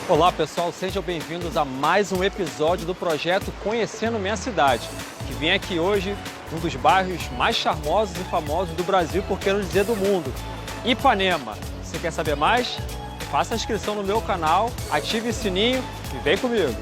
Olá pessoal, sejam bem-vindos a mais um episódio do projeto Conhecendo Minha Cidade, que vem aqui hoje num dos bairros mais charmosos e famosos do Brasil, por que não dizer do mundo, Ipanema. Você quer saber mais? Faça a inscrição no meu canal, ative o sininho e vem comigo!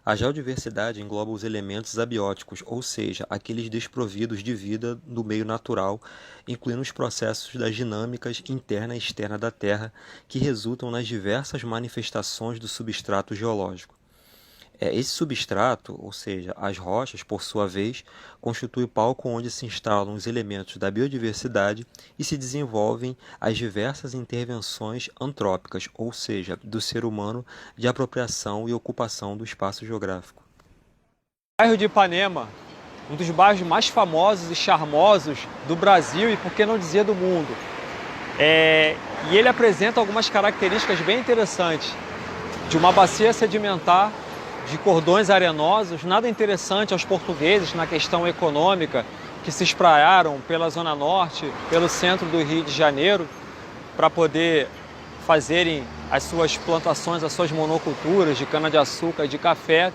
A geodiversidade engloba os elementos abióticos, ou seja, aqueles desprovidos de vida do meio natural, incluindo os processos das dinâmicas interna e externa da Terra, que resultam nas diversas manifestações do substrato geológico. Esse substrato, ou seja, as rochas, por sua vez, constitui o palco onde se instalam os elementos da biodiversidade e se desenvolvem as diversas intervenções antrópicas, ou seja, do ser humano de apropriação e ocupação do espaço geográfico. O bairro de Ipanema, um dos bairros mais famosos e charmosos do Brasil e, por que não dizer, do mundo. E ele apresenta algumas características bem interessantes, de uma bacia sedimentar, de cordões arenosos, nada interessante aos portugueses na questão econômica, que se espraiaram pela Zona Norte, pelo centro do Rio de Janeiro, para poder fazerem as suas plantações, as suas monoculturas de cana-de-açúcar e de café.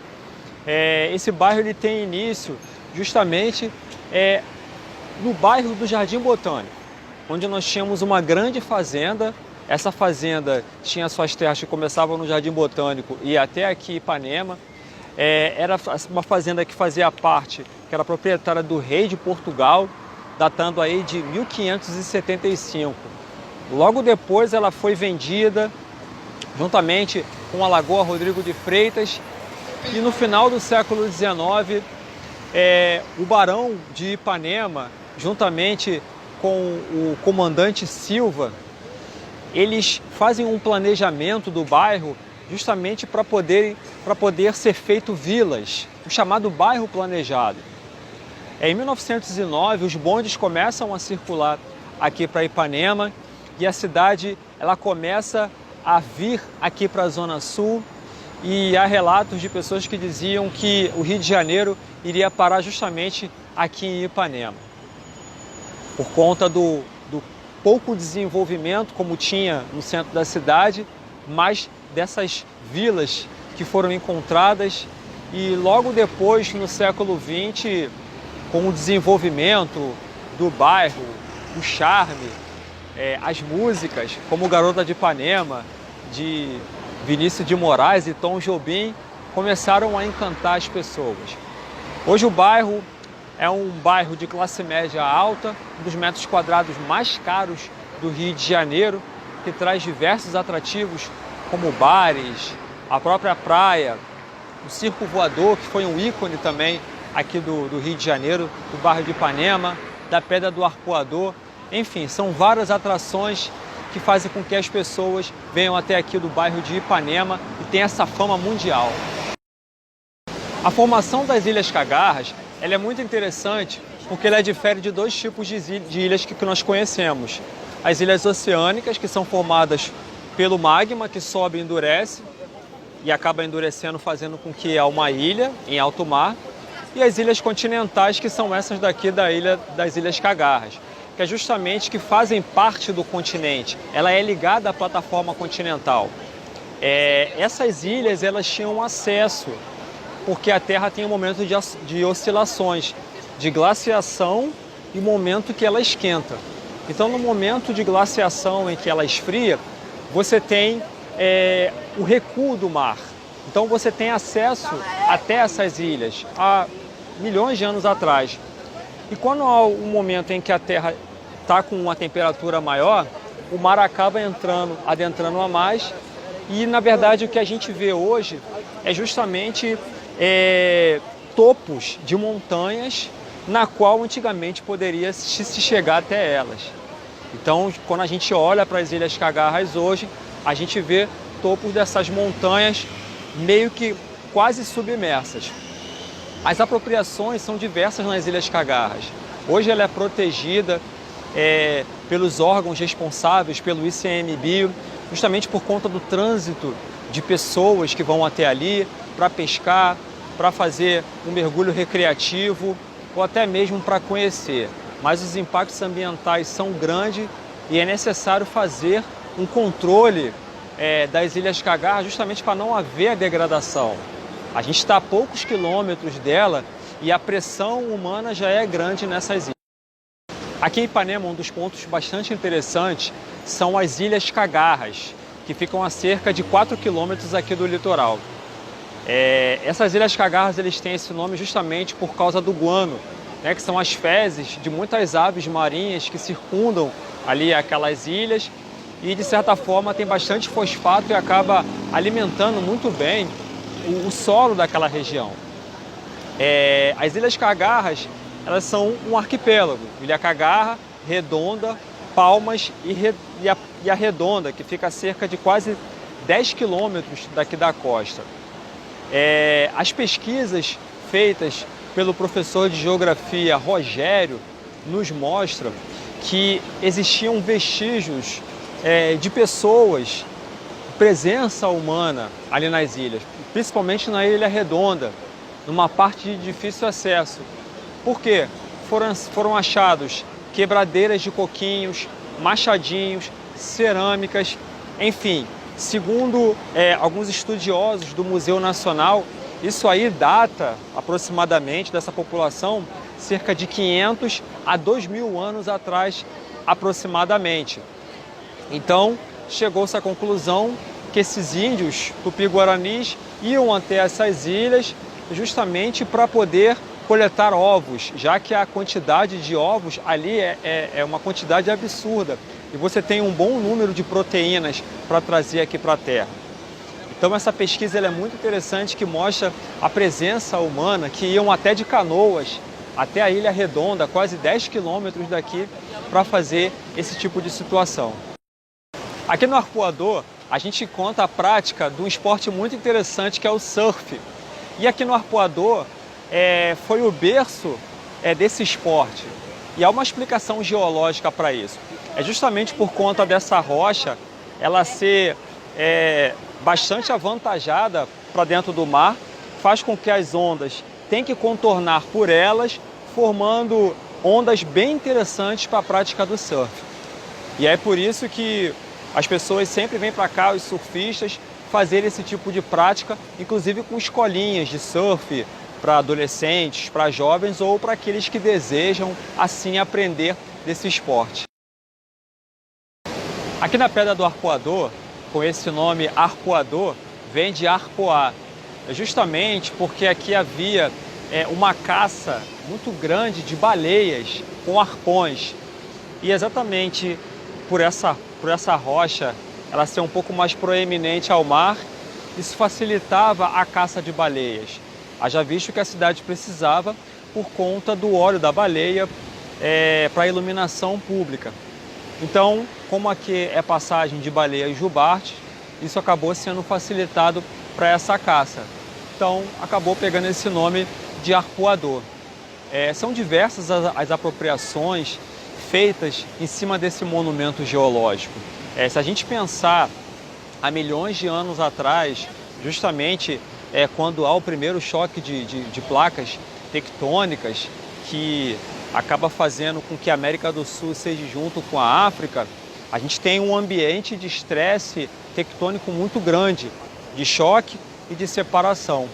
Esse bairro ele tem início justamente no bairro do Jardim Botânico, onde nós tínhamos uma grande fazenda. Essa fazenda tinha suas terras que começavam no Jardim Botânico e até aqui Ipanema. Era uma fazenda que fazia parte, que era proprietária do rei de Portugal, datando aí de 1575. Logo depois ela foi vendida, juntamente com a Lagoa Rodrigo de Freitas, e no final do século XIX, o barão de Ipanema, juntamente com o comandante Silva, eles fazem um planejamento do bairro justamente para poder ser feito vilas, o chamado bairro planejado. Em 1909, os bondes começam a circular aqui para Ipanema e a cidade ela começa a vir aqui para a Zona Sul, e há relatos de pessoas que diziam que o Rio de Janeiro iria parar justamente aqui em Ipanema, por conta do pouco desenvolvimento como tinha no centro da cidade, mas dessas vilas que foram encontradas. E logo depois, no século XX, com o desenvolvimento do bairro, o charme, as músicas, como Garota de Ipanema, de Vinícius de Moraes e Tom Jobim, começaram a encantar as pessoas. Hoje o bairro é um bairro de classe média alta, um dos metros quadrados mais caros do Rio de Janeiro, que traz diversos atrativos como bares, a própria praia, o circo voador, que foi um ícone também aqui do Rio de Janeiro, do bairro de Ipanema, da Pedra do Arpoador. Enfim, são várias atrações que fazem com que as pessoas venham até aqui do bairro de Ipanema e tenham essa fama mundial. A formação das Ilhas Cagarras ela é muito interessante porque ela difere de dois tipos de ilhas que nós conhecemos. As ilhas oceânicas, que são formadas pelo magma, que sobe e endurece, e acaba endurecendo, fazendo com que há uma ilha em alto mar. E as ilhas continentais, que são essas daqui das Ilhas Cagarras, que é justamente que fazem parte do continente. Ela é ligada à plataforma continental. Essas ilhas elas tinham acesso, porque a Terra tem um momento de oscilações, de glaciação e um momento que ela esquenta. Então, no momento de glaciação em que ela esfria, você tem o recuo do mar. Então, você tem acesso até essas ilhas há milhões de anos atrás. E quando há um momento em que a Terra está com uma temperatura maior, o mar acaba adentrando a mais. E, na verdade, o que a gente vê hoje é justamente topos de montanhas na qual antigamente poderia se chegar até elas. Então, quando a gente olha para as Ilhas Cagarras hoje, a gente vê topos dessas montanhas meio que quase submersas. As apropriações são diversas nas Ilhas Cagarras. Hoje ela é protegida pelos órgãos responsáveis, pelo ICMBio, justamente por conta do trânsito de pessoas que vão até ali para pescar, para fazer um mergulho recreativo ou até mesmo para conhecer. Mas os impactos ambientais são grandes e é necessário fazer um controle das Ilhas Cagarra justamente para não haver a degradação. A gente está a poucos quilômetros dela e a pressão humana já é grande nessas ilhas. Aqui em Ipanema, um dos pontos bastante interessantes são as Ilhas Cagarras, que ficam a cerca de 4 quilômetros aqui do litoral. Essas Ilhas Cagarras eles têm esse nome justamente por causa do guano, né, que são as fezes de muitas aves marinhas que circundam ali aquelas ilhas e, de certa forma, tem bastante fosfato e acaba alimentando muito bem o solo daquela região. As Ilhas Cagarras, elas são um arquipélago, Ilha Cagarra, Redonda, Palmas e a Redonda, que fica a cerca de quase 10 quilômetros daqui da costa. As pesquisas feitas pelo professor de geografia Rogério nos mostram que existiam vestígios de pessoas, presença humana ali nas ilhas, principalmente na Ilha Redonda, numa parte de difícil acesso. Por quê? Foram achados quebradeiras de coquinhos, machadinhos, cerâmicas, enfim. Segundo alguns estudiosos do Museu Nacional, isso aí data aproximadamente dessa população cerca de 500 a 2.000 anos atrás aproximadamente. Então, chegou-se à conclusão que esses índios tupi-guaranis iam até essas ilhas justamente para poder coletar ovos, já que a quantidade de ovos ali é uma quantidade absurda e você tem um bom número de proteínas para trazer aqui para a Terra. Então essa pesquisa é muito interessante, que mostra a presença humana, que iam até de canoas até a Ilha Redonda, quase 10 quilômetros daqui, para fazer esse tipo de situação. Aqui no Arpoador, a gente conta a prática de um esporte muito interessante, que é o surf. E aqui no Arpoador foi o berço desse esporte. E há uma explicação geológica para isso. É justamente por conta dessa rocha, ela ser bastante avantajada para dentro do mar, faz com que as ondas tenham que contornar por elas, formando ondas bem interessantes para a prática do surf. E é por isso que as pessoas sempre vêm para cá, os surfistas, fazer esse tipo de prática, inclusive com escolinhas de surf para adolescentes, para jovens ou para aqueles que desejam assim aprender desse esporte. Aqui na Pedra do Arpoador, com esse nome Arpoador, vem de arpoar. Justamente porque aqui havia uma caça muito grande de baleias com arpões. E exatamente por essa rocha ela ser um pouco mais proeminente ao mar, isso facilitava a caça de baleias. Haja visto que a cidade precisava por conta do óleo da baleia para iluminação pública. Então, como aqui é passagem de baleias jubartes, isso acabou sendo facilitado para essa caça. Então, acabou pegando esse nome de arpoador. São diversas as apropriações feitas em cima desse monumento geológico. Se a gente pensar há milhões de anos atrás, justamente quando há o primeiro choque de placas tectônicas, que acaba fazendo com que a América do Sul seja junto com a África, a gente tem um ambiente de estresse tectônico muito grande, de choque e de separação.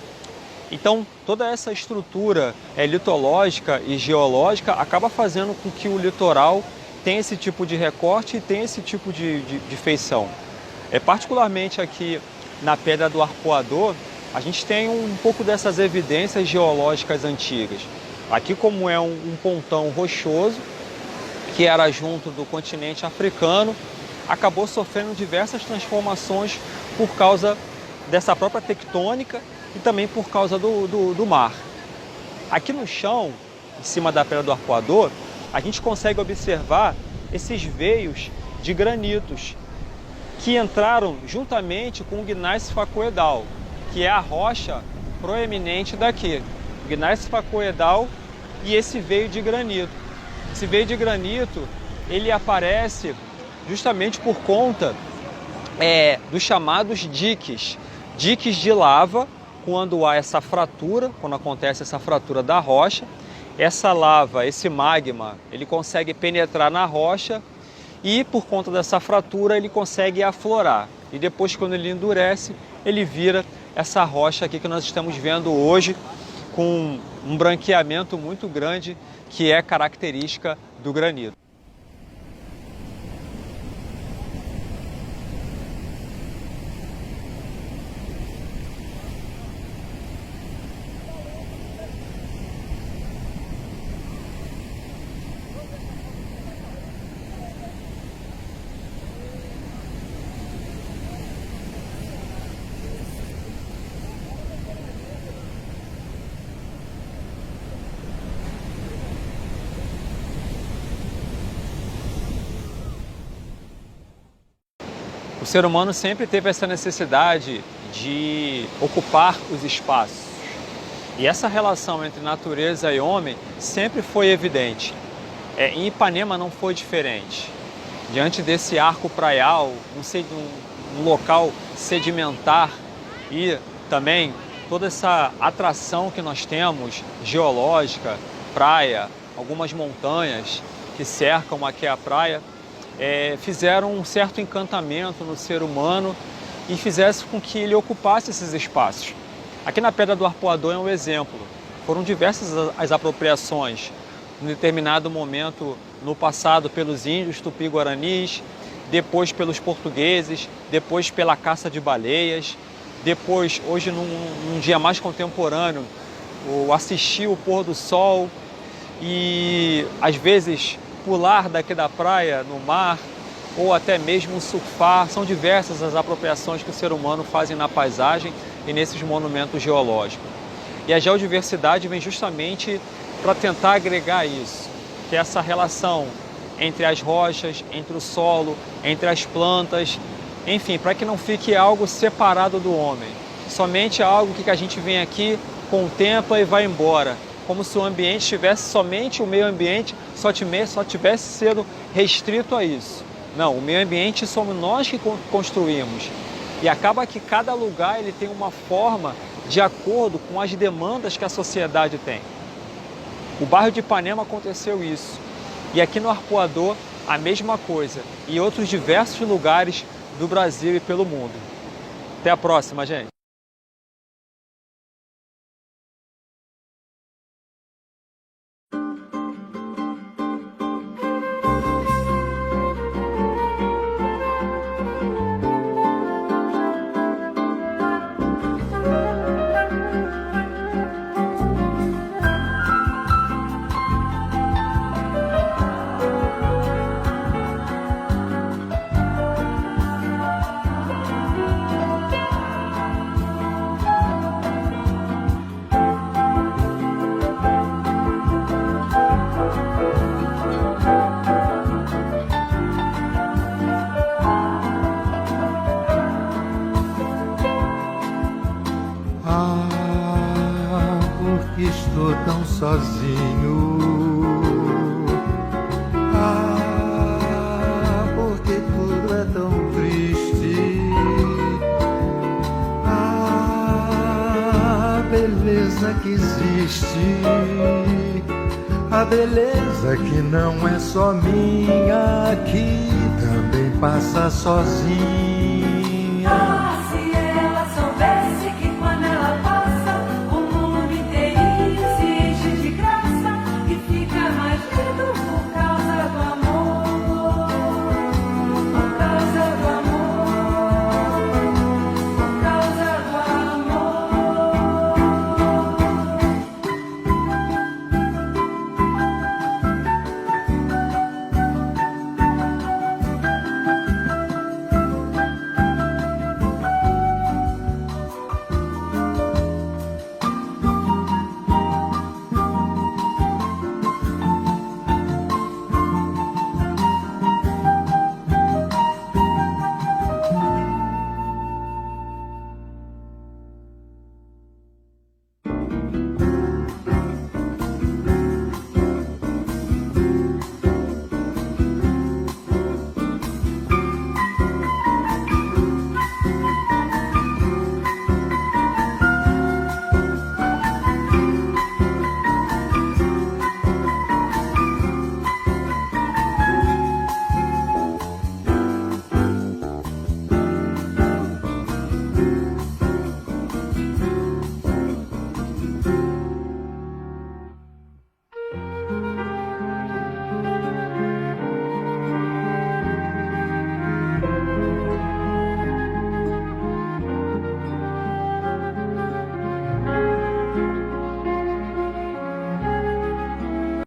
Então, toda essa estrutura litológica e geológica acaba fazendo com que o litoral tenha esse tipo de recorte e tenha esse tipo de feição. Particularmente aqui na Pedra do Arpoador, a gente tem um pouco dessas evidências geológicas antigas. Aqui, como é um pontão rochoso, que era junto do continente africano, acabou sofrendo diversas transformações por causa dessa própria tectônica e também por causa do mar. Aqui no chão, em cima da Pedra do Arpoador, a gente consegue observar esses veios de granitos que entraram juntamente com o gneiss facoedal, que é a rocha proeminente daqui. Gneiss facoedal e esse veio de granito. Esse veio de granito, ele aparece justamente por conta dos chamados diques de lava quando há essa fratura, quando acontece essa fratura da rocha, essa lava, esse magma, ele consegue penetrar na rocha e por conta dessa fratura ele consegue aflorar. E depois, quando ele endurece, ele vira essa rocha aqui que nós estamos vendo hoje, com um branqueamento muito grande que é característica do granito. O ser humano sempre teve essa necessidade de ocupar os espaços. E essa relação entre natureza e homem sempre foi evidente. Em Ipanema não foi diferente. Diante desse arco praial, um local sedimentar e também toda essa atração que nós temos, geológica, praia, algumas montanhas que cercam aqui a praia, fizeram um certo encantamento no ser humano e fizesse com que ele ocupasse esses espaços. Aqui na Pedra do Arpoador é um exemplo. Foram diversas as apropriações, em determinado momento no passado pelos índios tupi-guaranis, depois pelos portugueses, depois pela caça de baleias, depois, hoje num dia mais contemporâneo, assistir o pôr do sol e às vezes pular daqui da praia no mar ou até mesmo surfar. São diversas as apropriações que o ser humano faz na paisagem e nesses monumentos geológicos. E a geodiversidade vem justamente para tentar agregar isso, que é essa relação entre as rochas, entre o solo, entre as plantas, enfim, para que não fique algo separado do homem, somente algo que a gente vem aqui, contempla e vai embora, como se o ambiente tivesse somente o meio ambiente, só tivesse sido restrito a isso. Não, o meio ambiente somos nós que construímos. E acaba que cada lugar ele tem uma forma de acordo com as demandas que a sociedade tem. O bairro de Ipanema aconteceu isso. E aqui no Arpoador, a mesma coisa. E outros diversos lugares do Brasil e pelo mundo. Até a próxima, gente! Que estou tão sozinho. Porque tudo é tão triste. A beleza que existe, a beleza que não é só minha, que também passa sozinha.